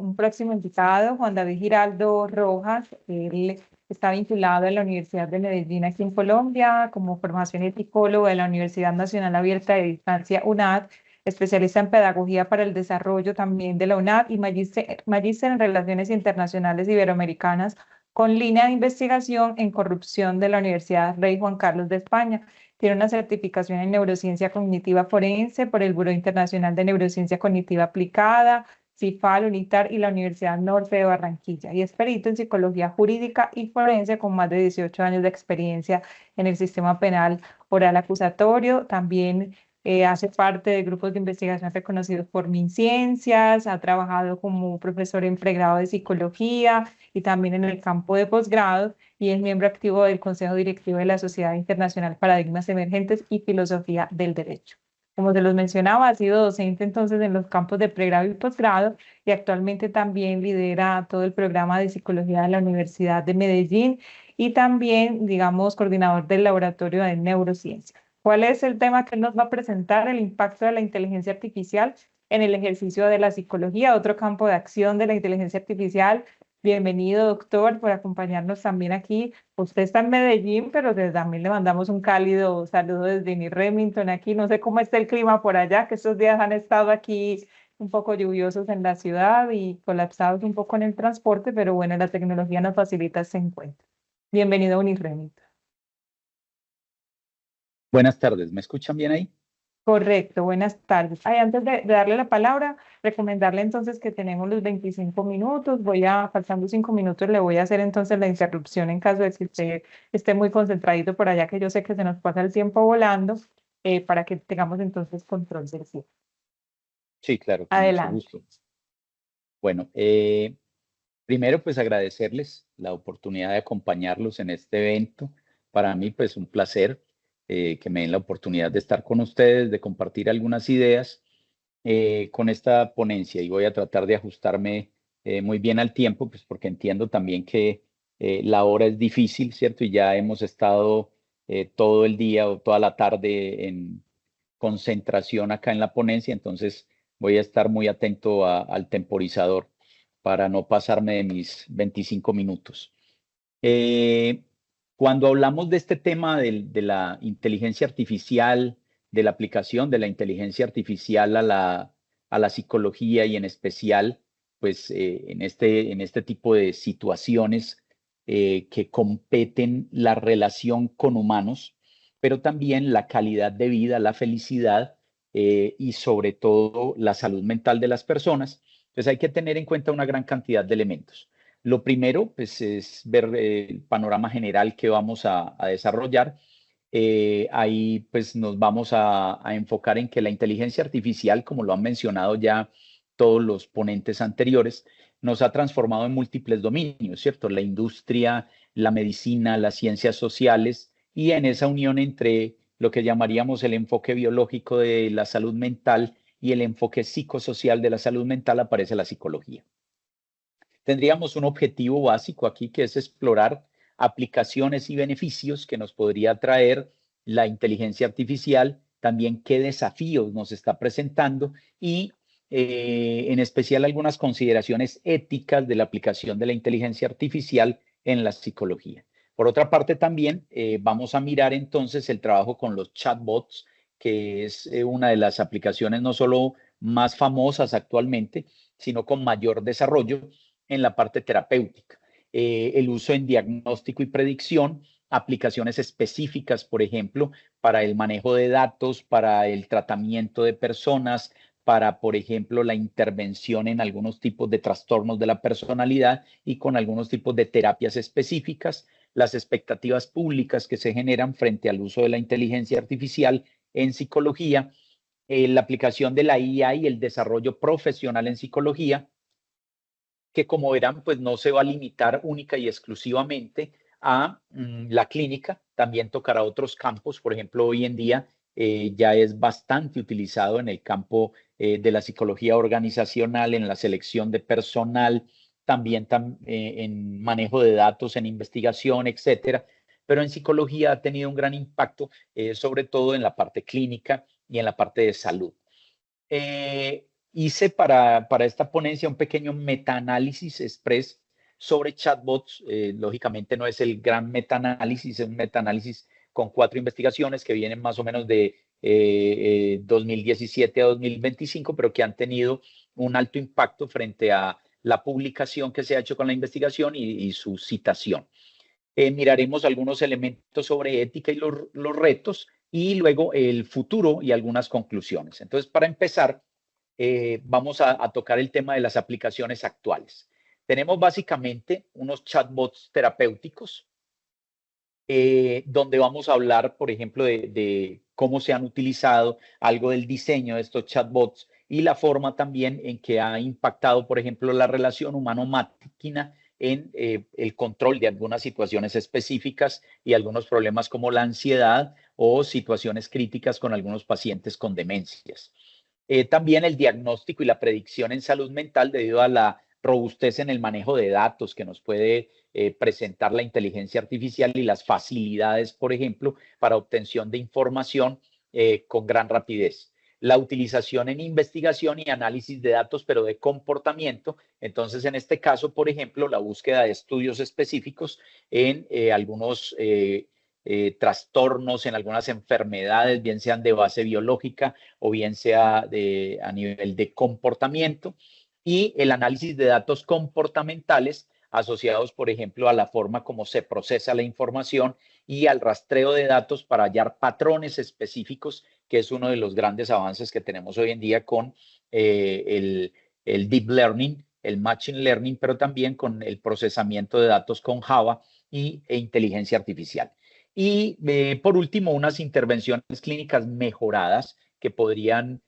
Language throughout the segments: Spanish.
un próximo invitado, Juan David Giraldo Rojas. Él está vinculado a la Universidad de Medellín aquí en Colombia como formación y psicólogo de la Universidad Nacional Abierta de Distancia UNAD, especialista en pedagogía para el desarrollo también de la UNAD y magíster en relaciones internacionales iberoamericanas con línea de investigación en corrupción de la Universidad Rey Juan Carlos de España. Tiene una certificación en neurociencia cognitiva forense por el Buró Internacional de Neurociencia Cognitiva Aplicada, CIFAL, UNITAR y la Universidad Norte de Barranquilla. Y es perito en psicología jurídica y forense con más de 18 años de experiencia en el sistema penal oral acusatorio. También hace parte de grupos de investigación reconocidos por MinCiencias, ha trabajado como profesor en pregrado de psicología y también en el campo de posgrado y es miembro activo del Consejo Directivo de la Sociedad Internacional Paradigmas Emergentes y Filosofía del Derecho. Como se los mencionaba, ha sido docente entonces en los campos de pregrado y posgrado y actualmente también lidera todo el programa de psicología de la Universidad de Medellín y también, digamos, coordinador del laboratorio de neurociencia. ¿Cuál es el tema que nos va a presentar? El impacto de la inteligencia artificial en el ejercicio de la psicología, otro campo de acción de la inteligencia artificial. Bienvenido, doctor, por acompañarnos también aquí. Usted está en Medellín, pero también le mandamos un cálido saludo desde mi Remington aquí. No sé cómo está el clima por allá, que estos días han estado aquí un poco lluviosos en la ciudad y colapsados un poco en el transporte, pero bueno, la tecnología nos facilita ese encuentro. Bienvenido a Uniremington. Buenas tardes, ¿me escuchan bien ahí? Correcto, buenas tardes. Ay, antes de darle la palabra, recomendarle entonces que tenemos los 25 minutos. Faltando 5 minutos, le voy a hacer entonces la interrupción en caso de que usted esté muy concentradito por allá, que yo sé que se nos pasa el tiempo volando, para que tengamos entonces control del tiempo. Sí, claro, con mucho Adelante. gusto. Bueno, primero pues agradecerles la oportunidad de acompañarlos en este evento. Para mí pues un placer que me den la oportunidad de estar con ustedes, de compartir algunas ideas con esta ponencia y voy a tratar de ajustarme muy bien al tiempo, pues porque entiendo también que la hora es difícil, ¿cierto? Y ya hemos estado todo el día o toda la tarde en concentración acá en la ponencia, entonces voy a estar muy atento al temporizador para no pasarme de mis 25 minutos. Eh, Cuando hablamos de este tema de la inteligencia artificial, de la aplicación de la inteligencia artificial a la psicología y en especial, pues en este tipo de situaciones que competen la relación con humanos, pero también la calidad de vida, la felicidad y sobre todo la salud mental de las personas, pues hay que tener en cuenta una gran cantidad de elementos. Lo primero, pues, es ver el panorama general que vamos a desarrollar. Ahí, pues, nos vamos a enfocar en que la inteligencia artificial, como lo han mencionado ya todos los ponentes anteriores, nos ha transformado en múltiples dominios, ¿cierto? La industria, la medicina, las ciencias sociales y en esa unión entre lo que llamaríamos el enfoque biológico de la salud mental y el enfoque psicosocial de la salud mental aparece la psicología. Tendríamos un objetivo básico aquí que es explorar aplicaciones y beneficios que nos podría traer la inteligencia artificial, también qué desafíos nos está presentando y en especial algunas consideraciones éticas de la aplicación de la inteligencia artificial en la psicología. Por otra parte, también vamos a mirar entonces el trabajo con los chatbots, que es una de las aplicaciones no solo más famosas actualmente, sino con mayor desarrollo en la parte terapéutica. El uso en diagnóstico y predicción, aplicaciones específicas, por ejemplo, para el manejo de datos, para el tratamiento de personas, para, por ejemplo, la intervención en algunos tipos de trastornos de la personalidad y con algunos tipos de terapias específicas, las expectativas públicas que se generan frente al uso de la inteligencia artificial en psicología, la aplicación de la IA y el desarrollo profesional en psicología, que como verán, pues no se va a limitar única y exclusivamente a la clínica, también tocará otros campos. Por ejemplo, hoy en día ya es bastante utilizado en el campo de la psicología organizacional, en la selección de personal, también en manejo de datos, en investigación, etcétera. Pero en psicología ha tenido un gran impacto, sobre todo en la parte clínica y en la parte de salud. hice para esta ponencia un pequeño metaanálisis express sobre chatbots. Lógicamente no es el gran metaanálisis, es un metaanálisis con 4 investigaciones que vienen más o menos de 2017 a 2025, pero que han tenido un alto impacto frente a la publicación que se ha hecho con la investigación y su citación. Miraremos algunos elementos sobre ética y los retos y luego el futuro y algunas conclusiones. Entonces, para empezar, vamos a tocar el tema de las aplicaciones actuales. Tenemos básicamente unos chatbots terapéuticos donde vamos a hablar, por ejemplo, de cómo se han utilizado, algo del diseño de estos chatbots y la forma también en que ha impactado, por ejemplo, la relación humano-máquina en el control de algunas situaciones específicas y algunos problemas como la ansiedad o situaciones críticas con algunos pacientes con demencias. También el diagnóstico y la predicción en salud mental debido a la robustez en el manejo de datos que nos puede presentar la inteligencia artificial y las facilidades, por ejemplo, para obtención de información con gran rapidez. La utilización en investigación y análisis de datos, pero de comportamiento. Entonces, en este caso, por ejemplo, la búsqueda de estudios específicos en algunos trastornos, en algunas enfermedades, bien sean de base biológica o bien sea a nivel de comportamiento. Y el análisis de datos comportamentales asociados, por ejemplo, a la forma como se procesa la información y al rastreo de datos para hallar patrones específicos, que es uno de los grandes avances que tenemos hoy en día con el deep learning, el machine learning, pero también con el procesamiento de datos con Java e inteligencia artificial. Y por último, unas intervenciones clínicas mejoradas que podrían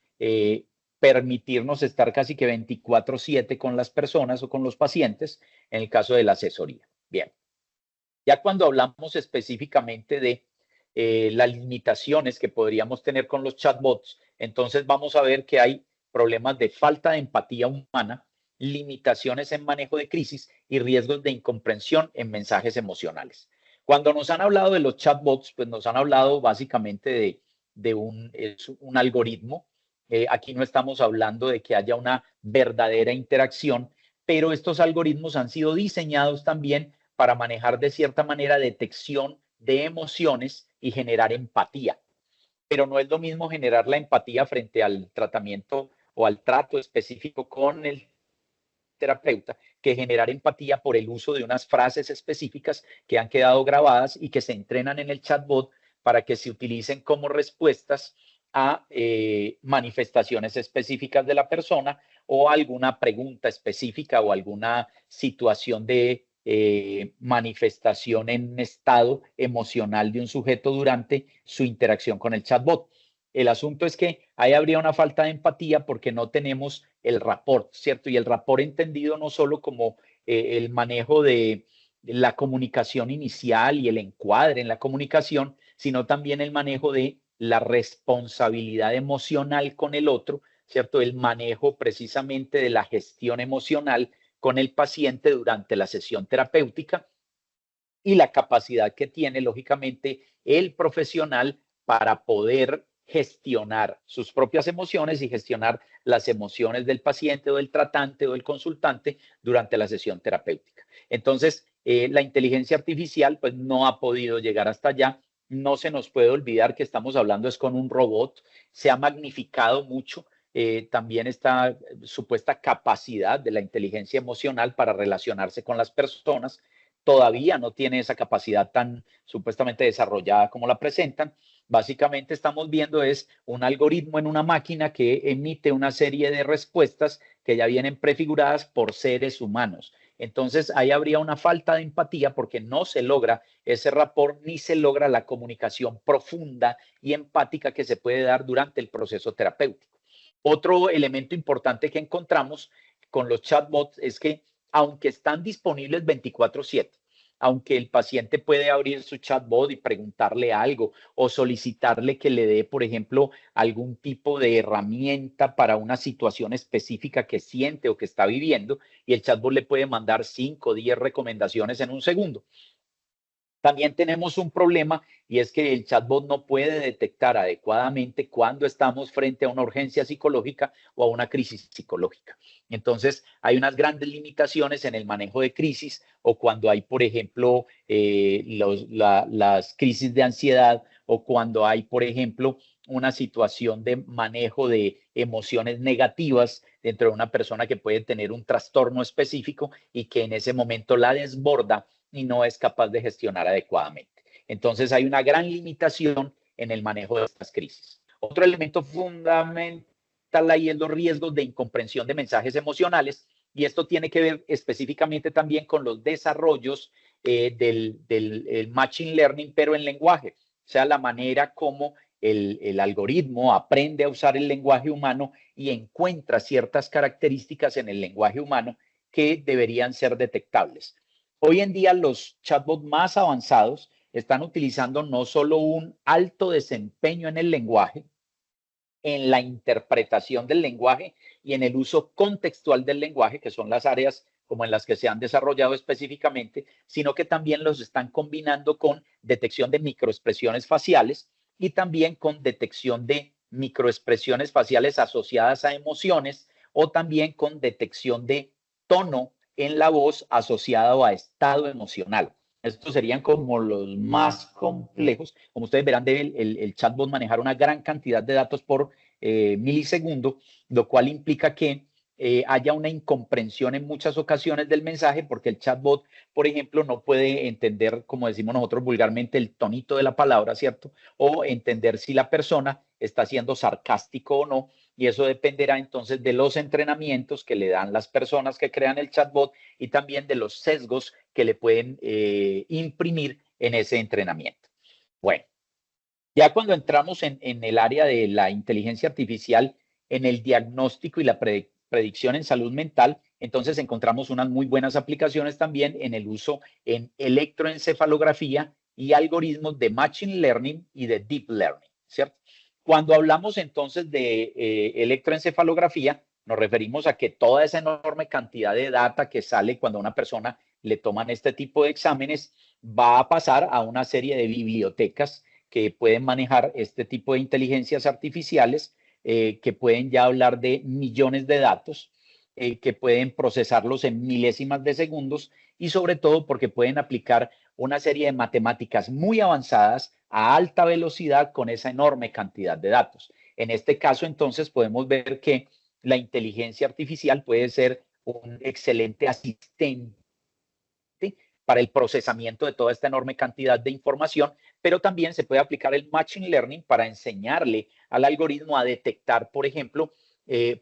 permitirnos estar casi que 24/7 con las personas o con los pacientes en el caso de la asesoría. Bien, ya cuando hablamos específicamente de las limitaciones que podríamos tener con los chatbots, entonces vamos a ver que hay problemas de falta de empatía humana, limitaciones en manejo de crisis y riesgos de incomprensión en mensajes emocionales. Cuando nos han hablado de los chatbots, pues nos han hablado básicamente de un algoritmo. Aquí no estamos hablando de que haya una verdadera interacción, pero estos algoritmos han sido diseñados también para manejar de cierta manera detección de emociones y generar empatía. Pero no es lo mismo generar la empatía frente al tratamiento o al trato específico con el terapeuta que generar empatía por el uso de unas frases específicas que han quedado grabadas y que se entrenan en el chatbot para que se utilicen como respuestas a manifestaciones específicas de la persona o alguna pregunta específica o alguna situación de manifestación en estado emocional de un sujeto durante su interacción con el chatbot. El asunto es que ahí habría una falta de empatía porque no tenemos el rapport, ¿cierto? Y el rapport entendido no solo como el manejo de la comunicación inicial y el encuadre en la comunicación, sino también el manejo de la responsabilidad emocional con el otro, ¿cierto? El manejo precisamente de la gestión emocional con el paciente durante la sesión terapéutica y la capacidad que tiene, lógicamente, el profesional para poder gestionar sus propias emociones y gestionar las emociones del paciente o del tratante o del consultante durante la sesión terapéutica. Entonces, la inteligencia artificial pues no ha podido llegar hasta allá. No se nos puede olvidar que estamos hablando es con un robot. Se ha magnificado mucho también esta supuesta capacidad de la inteligencia emocional para relacionarse con las personas. Todavía no tiene esa capacidad tan supuestamente desarrollada como la presentan. Básicamente estamos viendo es un algoritmo en una máquina que emite una serie de respuestas que ya vienen prefiguradas por seres humanos. Entonces ahí habría una falta de empatía porque no se logra ese rapport ni se logra la comunicación profunda y empática que se puede dar durante el proceso terapéutico. Otro elemento importante que encontramos con los chatbots es que aunque están disponibles 24/7, aunque el paciente puede abrir su chatbot y preguntarle algo o solicitarle que le dé, por ejemplo, algún tipo de herramienta para una situación específica que siente o que está viviendo, y el chatbot le puede mandar 5 o 10 recomendaciones en un segundo. También tenemos un problema y es que el chatbot no puede detectar adecuadamente cuando estamos frente a una urgencia psicológica o a una crisis psicológica. Entonces, hay unas grandes limitaciones en el manejo de crisis o cuando hay, por ejemplo, las crisis de ansiedad o cuando hay, por ejemplo, una situación de manejo de emociones negativas dentro de una persona que puede tener un trastorno específico y que en ese momento la desborda y no es capaz de gestionar adecuadamente. Entonces hay una gran limitación en el manejo de estas crisis. Otro elemento fundamental ahí es los riesgos de incomprensión de mensajes emocionales y esto tiene que ver específicamente también con los desarrollos del machine learning, pero en lenguaje, o sea, la manera como el algoritmo aprende a usar el lenguaje humano y encuentra ciertas características en el lenguaje humano que deberían ser detectables. Hoy en día los chatbots más avanzados están utilizando no solo un alto desempeño en el lenguaje, en la interpretación del lenguaje y en el uso contextual del lenguaje, que son las áreas como en las que se han desarrollado específicamente, sino que también los están combinando con detección de microexpresiones faciales y también con detección de microexpresiones faciales asociadas a emociones o también con detección de tono en la voz asociado a estado emocional. Estos serían como los más complejos. Como ustedes verán, debe el chatbot manejar una gran cantidad de datos por milisegundo, lo cual implica que haya una incomprensión en muchas ocasiones del mensaje, porque el chatbot, por ejemplo, no puede entender, como decimos nosotros vulgarmente, el tonito de la palabra, ¿cierto? O entender si la persona está siendo sarcástico o no. Y eso dependerá entonces de los entrenamientos que le dan las personas que crean el chatbot y también de los sesgos que le pueden imprimir en ese entrenamiento. Bueno, ya cuando entramos en el área de la inteligencia artificial, en el diagnóstico y la predicción en salud mental, entonces encontramos unas muy buenas aplicaciones también en el uso en electroencefalografía y algoritmos de machine learning y de deep learning, ¿cierto? Cuando hablamos entonces de electroencefalografía, nos referimos a que toda esa enorme cantidad de data que sale cuando a una persona le toman este tipo de exámenes va a pasar a una serie de bibliotecas que pueden manejar este tipo de inteligencias artificiales, que pueden ya hablar de millones de datos, que pueden procesarlos en milésimas de segundos y sobre todo porque pueden aplicar una serie de matemáticas muy avanzadas a alta velocidad con esa enorme cantidad de datos. En este caso, entonces, podemos ver que la inteligencia artificial puede ser un excelente asistente para el procesamiento de toda esta enorme cantidad de información, pero también se puede aplicar el machine learning para enseñarle al algoritmo a detectar, por ejemplo,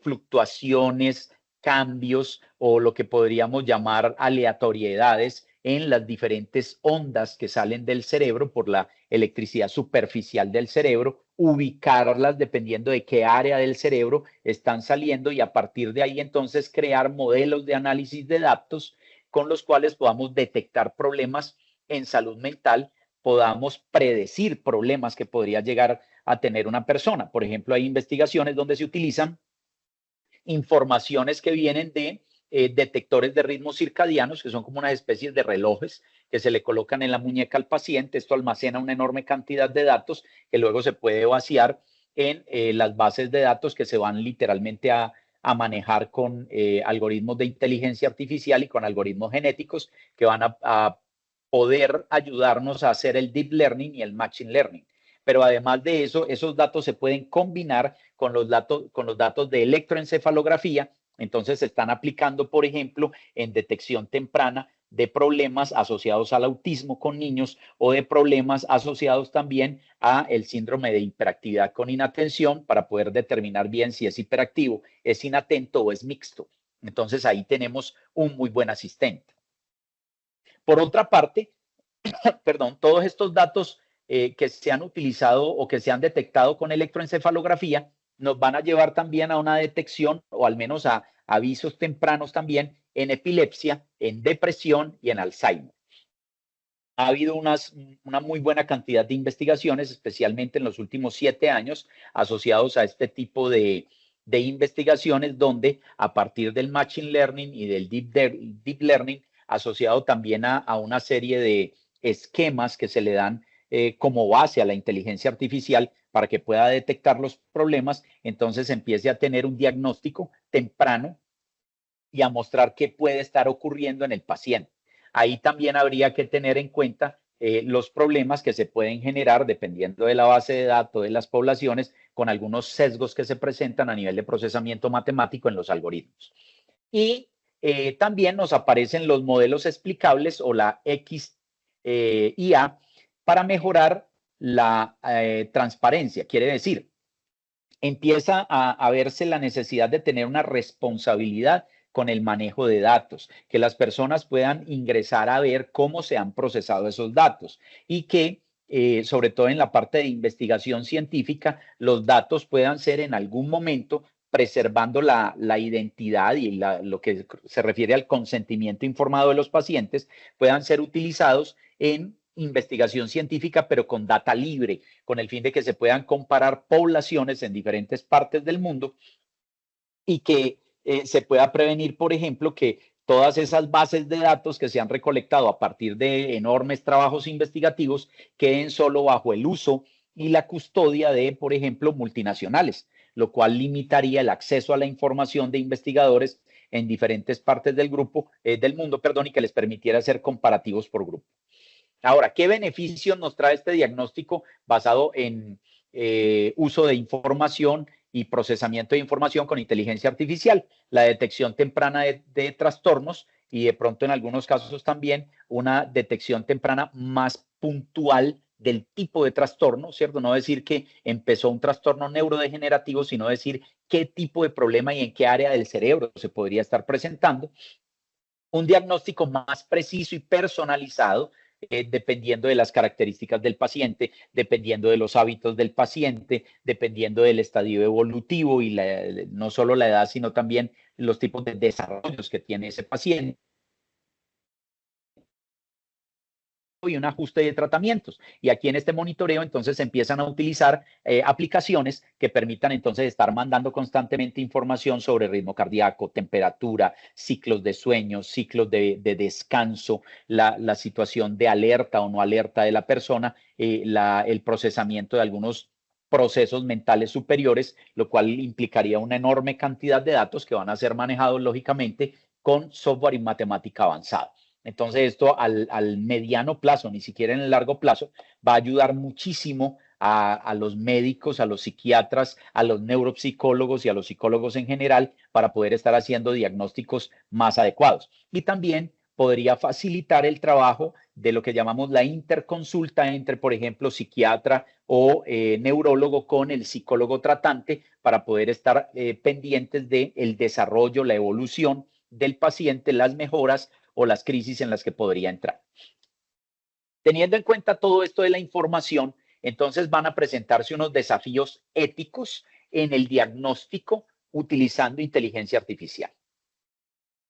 fluctuaciones, cambios o lo que podríamos llamar aleatoriedades en las diferentes ondas que salen del cerebro por la electricidad superficial del cerebro, ubicarlas dependiendo de qué área del cerebro están saliendo y a partir de ahí entonces crear modelos de análisis de datos con los cuales podamos detectar problemas en salud mental, podamos predecir problemas que podría llegar a tener una persona. Por ejemplo, hay investigaciones donde se utilizan informaciones que vienen de detectores de ritmos circadianos, que son como unas especies de relojes que se le colocan en la muñeca al paciente. Esto almacena una enorme cantidad de datos que luego se puede vaciar en las bases de datos que se van literalmente a manejar con algoritmos de inteligencia artificial y con algoritmos genéticos que van a poder ayudarnos a hacer el deep learning y el machine learning. Pero además de eso, esos datos se pueden combinar con los datos de electroencefalografía. Entonces se están aplicando, por ejemplo, en detección temprana de problemas asociados al autismo con niños o de problemas asociados también a el síndrome de hiperactividad con inatención para poder determinar bien si es hiperactivo, es inatento o es mixto. Entonces ahí tenemos un muy buen asistente. Por otra parte, perdón, todos estos datos que se han utilizado o que se han detectado con electroencefalografía nos van a llevar también a una detección o al menos a avisos tempranos también en epilepsia, en depresión y en Alzheimer. Ha habido una muy buena cantidad de investigaciones, especialmente en los últimos 7 años, asociados a este tipo de investigaciones donde a partir del machine learning y del deep learning, asociado también a una serie de esquemas que se le dan como base a la inteligencia artificial para que pueda detectar los problemas, entonces empiece a tener un diagnóstico temprano y a mostrar qué puede estar ocurriendo en el paciente. Ahí también habría que tener en cuenta los problemas que se pueden generar dependiendo de la base de datos de las poblaciones, con algunos sesgos que se presentan a nivel de procesamiento matemático en los algoritmos. Y también nos aparecen los modelos explicables o la XIA para mejorar la transparencia. Quiere decir, empieza a verse la necesidad de tener una responsabilidad con el manejo de datos, que las personas puedan ingresar a ver cómo se han procesado esos datos y que, sobre todo en la parte de investigación científica, los datos puedan ser en algún momento preservando la identidad y lo que se refiere al consentimiento informado de los pacientes, puedan ser utilizados en investigación científica, pero con data libre, con el fin de que se puedan comparar poblaciones en diferentes partes del mundo y que se pueda prevenir, por ejemplo, que todas esas bases de datos que se han recolectado a partir de enormes trabajos investigativos queden solo bajo el uso y la custodia de, por ejemplo, multinacionales, lo cual limitaría el acceso a la información de investigadores en diferentes partes del grupo, del mundo, perdón, y que les permitiera hacer comparativos por grupo. Ahora, ¿qué beneficios nos trae este diagnóstico basado en uso de información y procesamiento de información con inteligencia artificial? La detección temprana de trastornos y de pronto en algunos casos también una detección temprana más puntual del tipo de trastorno, ¿cierto? No decir que empezó un trastorno neurodegenerativo, sino decir qué tipo de problema y en qué área del cerebro se podría estar presentando. Un diagnóstico más preciso y personalizado, dependiendo de las características del paciente, dependiendo de los hábitos del paciente, dependiendo del estadio evolutivo y no solo la edad, sino también los tipos de desarrollos que tiene ese paciente. Y un ajuste de tratamientos. Y aquí en este monitoreo entonces se empiezan a utilizar aplicaciones que permitan entonces estar mandando constantemente información sobre ritmo cardíaco, temperatura, ciclos de sueño, ciclos de descanso, la situación de alerta o no alerta de la persona, el procesamiento de algunos procesos mentales superiores, lo cual implicaría una enorme cantidad de datos que van a ser manejados lógicamente con software y matemática avanzada. Entonces esto al mediano plazo, ni siquiera en el largo plazo, va a ayudar muchísimo a los médicos, a los psiquiatras, a los neuropsicólogos y a los psicólogos en general para poder estar haciendo diagnósticos más adecuados. Y también podría facilitar el trabajo de lo que llamamos la interconsulta entre, por ejemplo, psiquiatra o neurólogo con el psicólogo tratante para poder estar pendientes del desarrollo, la evolución del paciente, las mejoras o las crisis en las que podría entrar. Teniendo en cuenta todo esto de la información, entonces van a presentarse unos desafíos éticos en el diagnóstico utilizando inteligencia artificial.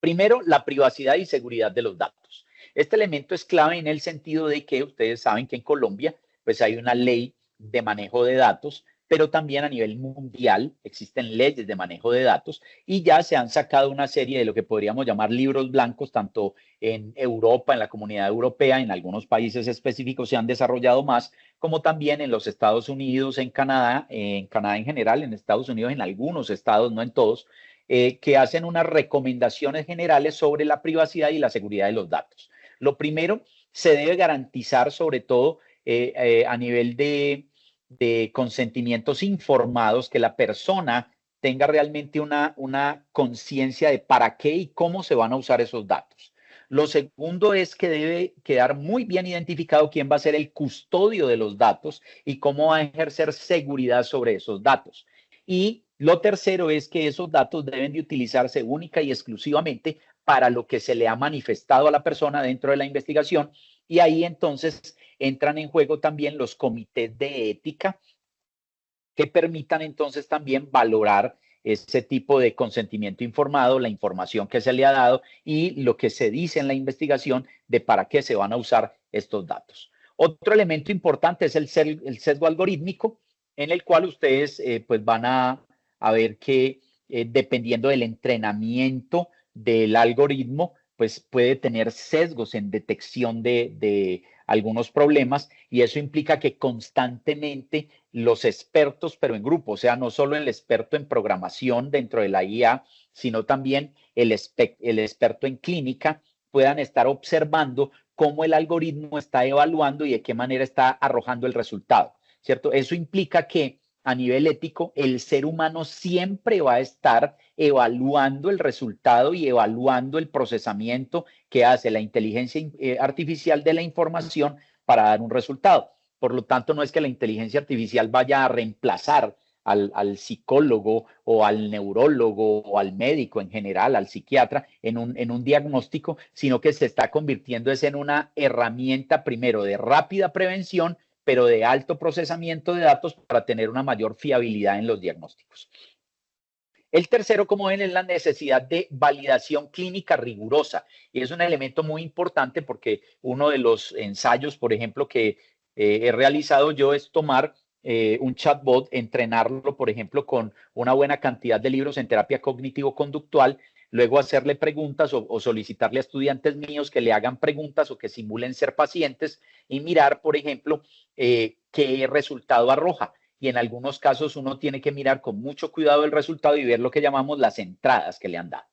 Primero, la privacidad y seguridad de los datos. Este elemento es clave en el sentido de que ustedes saben que en Colombia pues hay una ley de manejo de datos, pero también a nivel mundial existen leyes de manejo de datos y ya se han sacado una serie de lo que podríamos llamar libros blancos, tanto en Europa, en la comunidad europea, en algunos países específicos se han desarrollado más, como también en los Estados Unidos, en Canadá en general, en Estados Unidos, en algunos estados, no en todos, que hacen unas recomendaciones generales sobre la privacidad y la seguridad de los datos. Lo primero, se debe garantizar sobre todo a nivel de consentimientos informados, que la persona tenga realmente una conciencia de para qué y cómo se van a usar esos datos. Lo segundo es que debe quedar muy bien identificado quién va a ser el custodio de los datos y cómo va a ejercer seguridad sobre esos datos. Y lo tercero es que esos datos deben de utilizarse única y exclusivamente para lo que se le ha manifestado a la persona dentro de la investigación. Y ahí entonces entran en juego también los comités de ética que permitan entonces también valorar ese tipo de consentimiento informado, la información que se le ha dado y lo que se dice en la investigación de para qué se van a usar estos datos. Otro elemento importante es el sesgo algorítmico, en el cual ustedes pues van a ver que dependiendo del entrenamiento del algoritmo, pues puede tener sesgos en detección de algunos problemas, y eso implica que constantemente los expertos, pero en grupo, o sea, no solo el experto en programación dentro de la IA, sino también el experto en clínica, puedan estar observando cómo el algoritmo está evaluando y de qué manera está arrojando el resultado, ¿cierto? Eso implica que a nivel ético, el ser humano siempre va a estar evaluando el resultado y evaluando el procesamiento que hace la inteligencia artificial de la información para dar un resultado. Por lo tanto, no es que la inteligencia artificial vaya a reemplazar al psicólogo o al neurólogo o al médico en general, al psiquiatra, en un diagnóstico, sino que se está convirtiendo en una herramienta primero de rápida prevención, pero de alto procesamiento de datos para tener una mayor fiabilidad en los diagnósticos. El tercero, como ven, es la necesidad de validación clínica rigurosa. Y es un elemento muy importante porque uno de los ensayos, por ejemplo, que he realizado yo es tomar un chatbot, entrenarlo, por ejemplo, con una buena cantidad de libros en terapia cognitivo-conductual, luego hacerle preguntas o solicitarle a estudiantes míos que le hagan preguntas o que simulen ser pacientes y mirar, por ejemplo, qué resultado arroja. Y en algunos casos uno tiene que mirar con mucho cuidado el resultado y ver lo que llamamos las entradas que le han dado.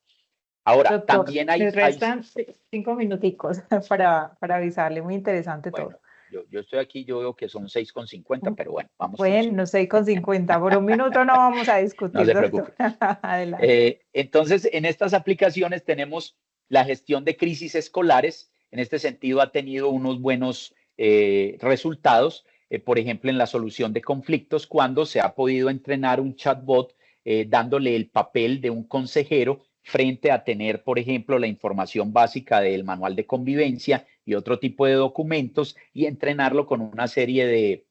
Ahora, Doctor, también me restan 5 minuticos para avisarle, muy interesante todo. bueno, yo estoy aquí, yo veo que son 6:50, pero bueno, vamos con Bueno, 6:50, por un minuto no vamos a no discutir, se doctor. preocupe. Adelante. Entonces, en estas aplicaciones tenemos la gestión de crisis escolares. En este sentido, ha tenido unos buenos resultados, por ejemplo, en la solución de conflictos, cuando se ha podido entrenar un chatbot dándole el papel de un consejero frente a tener, por ejemplo, la información básica del manual de convivencia y otro tipo de documentos, y entrenarlo con una serie de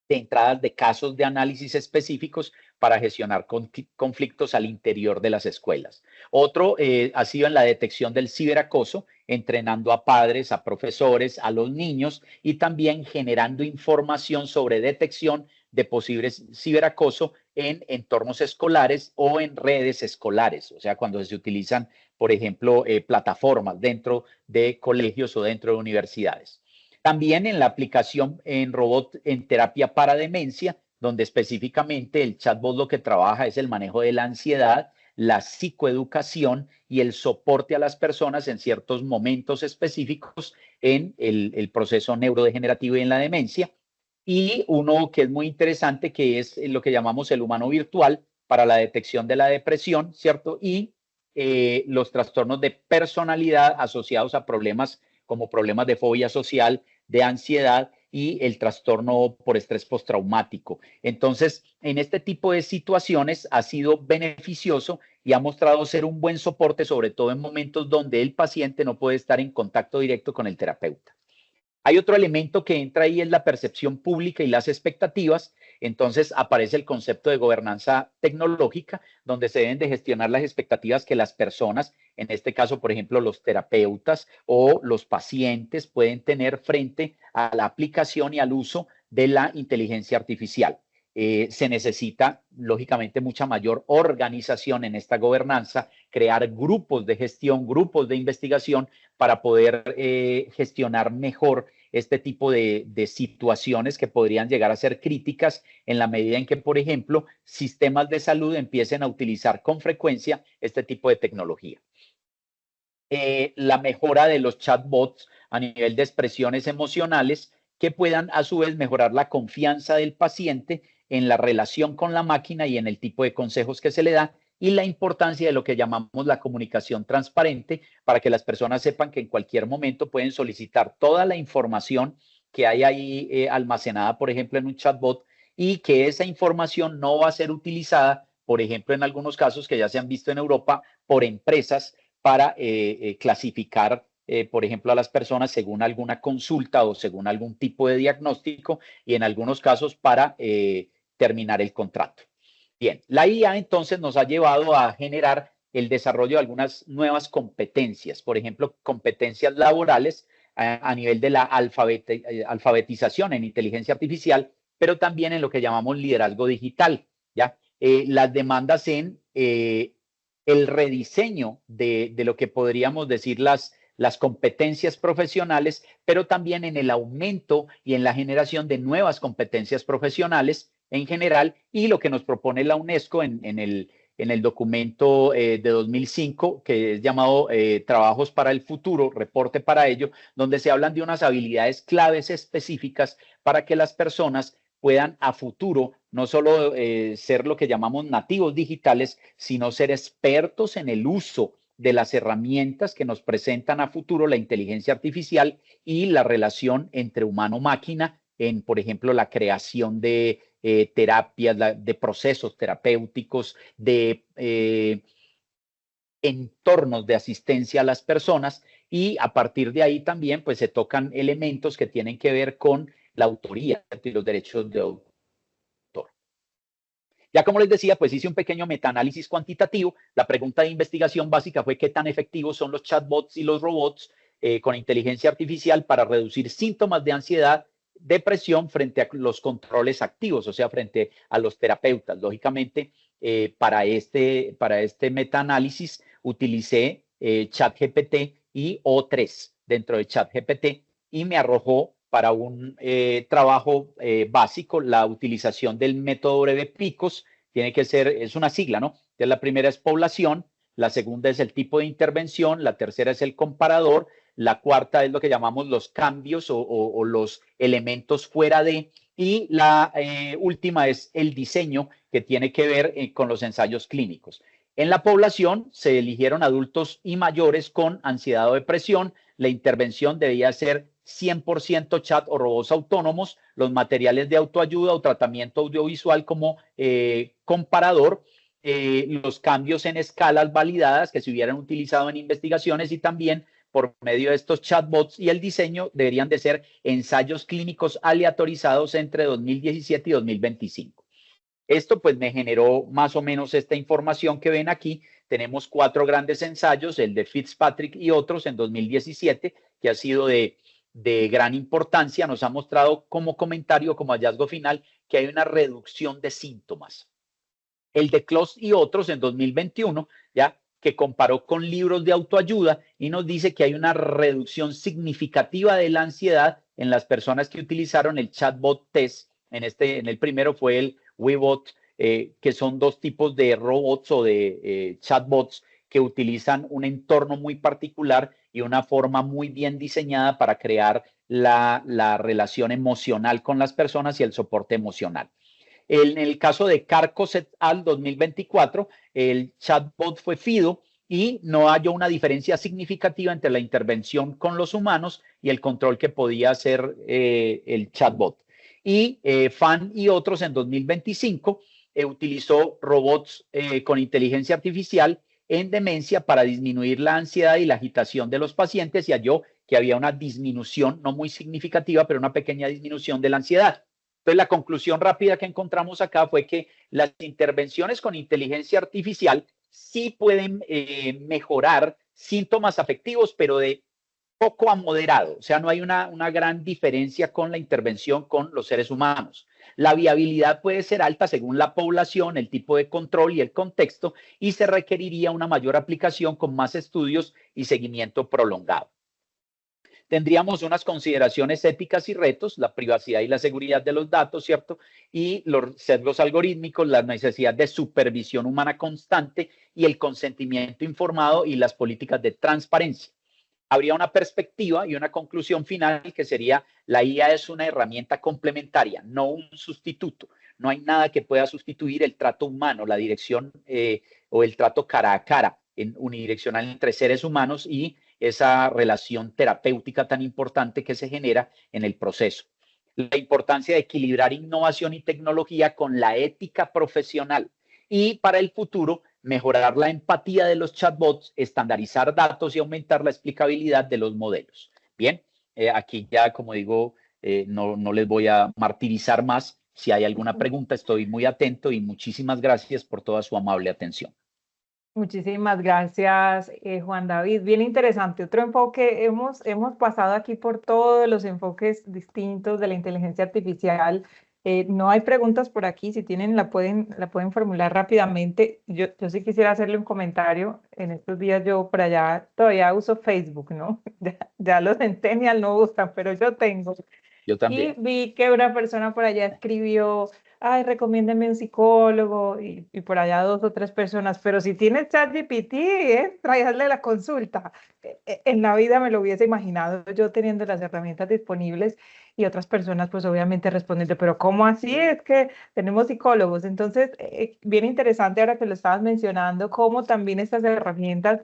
entradas de casos de análisis específicos para gestionar conflictos al interior de las escuelas. Otro ha sido en la detección del ciberacoso, entrenando a padres, a profesores, a los niños, y también generando información sobre detección de posibles ciberacoso en entornos escolares o en redes escolares, o sea, cuando se utilizan, por ejemplo, plataformas dentro de colegios o dentro de universidades. También en la aplicación en robot en terapia para demencia, donde específicamente el chatbot lo que trabaja es el manejo de la ansiedad, la psicoeducación y el soporte a las personas en ciertos momentos específicos en el proceso neurodegenerativo y en la demencia. Y uno que es muy interesante, que es lo que llamamos el humano virtual para la detección de la depresión, ¿cierto? Y los trastornos de personalidad asociados a problemas como problemas de fobia social, de ansiedad y el trastorno por estrés postraumático. Entonces, en este tipo de situaciones ha sido beneficioso y ha mostrado ser un buen soporte, sobre todo en momentos donde el paciente no puede estar en contacto directo con el terapeuta. Hay otro elemento que entra ahí, es la percepción pública y las expectativas. Entonces aparece el concepto de gobernanza tecnológica, donde se deben de gestionar las expectativas que las personas, en este caso, por ejemplo, los terapeutas o los pacientes, pueden tener frente a la aplicación y al uso de la inteligencia artificial. Se necesita, lógicamente, mucha mayor organización en esta gobernanza, crear grupos de gestión, grupos de investigación para poder gestionar mejor este tipo de situaciones que podrían llegar a ser críticas en la medida en que, por ejemplo, sistemas de salud empiecen a utilizar con frecuencia este tipo de tecnología. La mejora de los chatbots a nivel de expresiones emocionales que puedan a su vez mejorar la confianza del paciente en la relación con la máquina y en el tipo de consejos que se le da, y la importancia de lo que llamamos la comunicación transparente, para que las personas sepan que en cualquier momento pueden solicitar toda la información que hay ahí almacenada, por ejemplo, en un chatbot, y que esa información no va a ser utilizada, por ejemplo, en algunos casos que ya se han visto en Europa, por empresas para clasificar, por ejemplo, a las personas según alguna consulta o según algún tipo de diagnóstico, y en algunos casos para terminar el contrato. Bien, la IA entonces nos ha llevado a generar el desarrollo de algunas nuevas competencias, por ejemplo, competencias laborales a nivel de la alfabetización en inteligencia artificial, pero también en lo que llamamos liderazgo digital, ¿ya? Las demandas en el rediseño de lo que podríamos decir las competencias profesionales, pero también en el aumento y en la generación de nuevas competencias profesionales en general, y lo que nos propone la UNESCO en el documento de 2005, que es llamado Trabajos para el Futuro, reporte para ello, donde se hablan de unas habilidades claves específicas para que las personas puedan a futuro no solo ser lo que llamamos nativos digitales, sino ser expertos en el uso de las herramientas que nos presentan a futuro la inteligencia artificial y la relación entre humano-máquina en, por ejemplo, la creación de terapias, de procesos terapéuticos, de entornos de asistencia a las personas, y a partir de ahí también pues se tocan elementos que tienen que ver con la autoría y los derechos de autor. Ya como les decía, pues hice un pequeño metaanálisis cuantitativo. La pregunta de investigación básica fue qué tan efectivos son los chatbots y los robots con inteligencia artificial para reducir síntomas de ansiedad, depresión frente a los controles activos, o sea, frente a los terapeutas. Lógicamente, para este metaanálisis utilicé ChatGPT y O3 dentro de ChatGPT, y me arrojó para un trabajo básico la utilización del método breve picos. Tiene que ser, es una sigla, ¿no? Entonces, la primera es población, la segunda es el tipo de intervención, la tercera es el comparador, la cuarta es lo que llamamos los cambios o los elementos fuera de, y la última es el diseño, que tiene que ver con los ensayos clínicos. En la población se eligieron adultos y mayores con ansiedad o depresión. La intervención debía ser 100% chat o robots autónomos, los materiales de autoayuda o tratamiento audiovisual como comparador, los cambios en escalas validadas que se hubieran utilizado en investigaciones, y también por medio de estos chatbots, y el diseño deberían de ser ensayos clínicos aleatorizados entre 2017 y 2025. Esto pues me generó más o menos esta información que ven aquí. Tenemos 4 grandes ensayos, el de Fitzpatrick y otros en 2017, que ha sido de gran importancia. Nos ha mostrado como comentario, como hallazgo final, que hay una reducción de síntomas. El de Close y otros en 2021, ya, que comparó con libros de autoayuda y nos dice que hay una reducción significativa de la ansiedad en las personas que utilizaron el chatbot test. En el primero fue el WeBot, que son 2 tipos de robots o de chatbots que utilizan un entorno muy particular y una forma muy bien diseñada para crear la relación emocional con las personas y el soporte emocional. En el caso de Carcos et al. 2024, el chatbot fue Fido y no halló una diferencia significativa entre la intervención con los humanos y el control que podía hacer el chatbot. Y Fan y otros en 2025 utilizó robots con inteligencia artificial en demencia para disminuir la ansiedad y la agitación de los pacientes, y halló que había una disminución, no muy significativa, pero una pequeña disminución de la ansiedad. Entonces, la conclusión rápida que encontramos acá fue que las intervenciones con inteligencia artificial sí pueden mejorar síntomas afectivos, pero de poco a moderado. O sea, no hay una gran diferencia con la intervención con los seres humanos. La viabilidad puede ser alta según la población, el tipo de control y el contexto, y se requeriría una mayor aplicación con más estudios y seguimiento prolongado. Tendríamos unas consideraciones éticas y retos, la privacidad y la seguridad de los datos, ¿cierto? Y los sesgos algorítmicos, la necesidad de supervisión humana constante y el consentimiento informado y las políticas de transparencia. Habría una perspectiva y una conclusión final que sería: la IA es una herramienta complementaria, no un sustituto. No hay nada que pueda sustituir el trato humano, la dirección o el trato cara a cara, unidireccional entre seres humanos, y esa relación terapéutica tan importante que se genera en el proceso. La importancia de equilibrar innovación y tecnología con la ética profesional, y para el futuro mejorar la empatía de los chatbots, estandarizar datos y aumentar la explicabilidad de los modelos. Bien, aquí ya, como digo, no les voy a martirizar más. Si hay alguna pregunta, estoy muy atento, y muchísimas gracias por toda su amable atención. Muchísimas gracias, Juan David. Bien interesante. Otro enfoque, hemos pasado aquí por todos los enfoques distintos de la inteligencia artificial, No hay preguntas por aquí, si tienen la pueden formular rápidamente. Yo sí quisiera hacerle un comentario. En estos días yo por allá todavía uso Facebook, ¿no? Ya los centennials no usan, pero yo tengo. Yo Y también. vi que una persona por allá escribió, ay, recomiéndeme un psicólogo, y por allá dos o tres personas, pero si tienes ChatGPT, entra y hazle la consulta. En la vida me lo hubiese imaginado yo teniendo las herramientas disponibles y otras personas pues obviamente respondiendo, pero ¿cómo así? Es que tenemos psicólogos. Entonces, bien interesante ahora que lo estabas mencionando, cómo también estas herramientas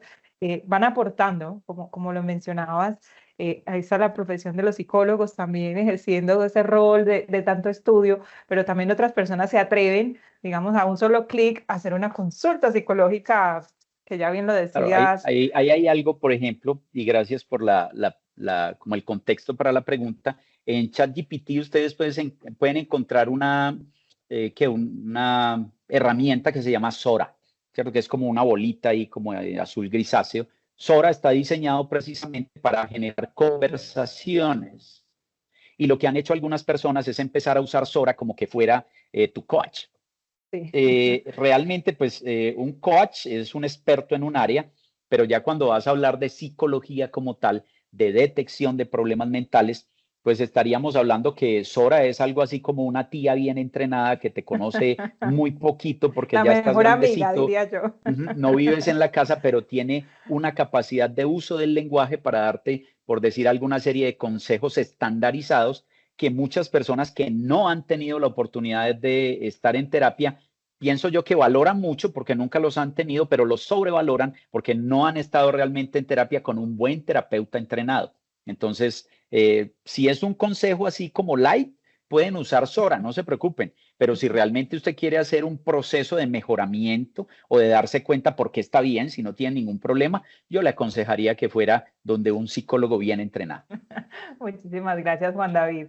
van aportando, como lo mencionabas. Ahí está la profesión de los psicólogos también ejerciendo ese rol de tanto estudio, pero también otras personas se atreven, digamos, a un solo clic a hacer una consulta psicológica, que ya bien lo Claro, decías. ahí hay algo, por ejemplo, y gracias por como el contexto para la pregunta. En ChatGPT ustedes pueden encontrar una herramienta que se llama Sora, ¿cierto? Que es como una bolita ahí como de azul grisáceo. Sora está diseñado precisamente para generar conversaciones. Y lo que han hecho algunas personas es empezar a usar Sora como que fuera tu coach. Sí. Realmente, pues un coach es un experto en un área, pero ya cuando vas a hablar de psicología como tal, de detección de problemas mentales, pues estaríamos hablando que Sora es algo así como una tía bien entrenada que te conoce muy poquito porque La ya estás mejor amiga, grandecito, diría yo. no vives en la casa, pero tiene una capacidad de uso del lenguaje para darte, por decir alguna serie de consejos estandarizados que muchas personas que no han tenido la oportunidad de estar en terapia pienso yo que valoran mucho porque nunca los han tenido, pero los sobrevaloran porque no han estado realmente en terapia con un buen terapeuta entrenado. Entonces, si es un consejo así como light, pueden usar Sora, no se preocupen, pero si realmente usted quiere hacer un proceso de mejoramiento o de darse cuenta por qué está bien, si no tiene ningún problema, yo le aconsejaría que fuera donde un psicólogo bien entrenado. Muchísimas gracias, Juan David.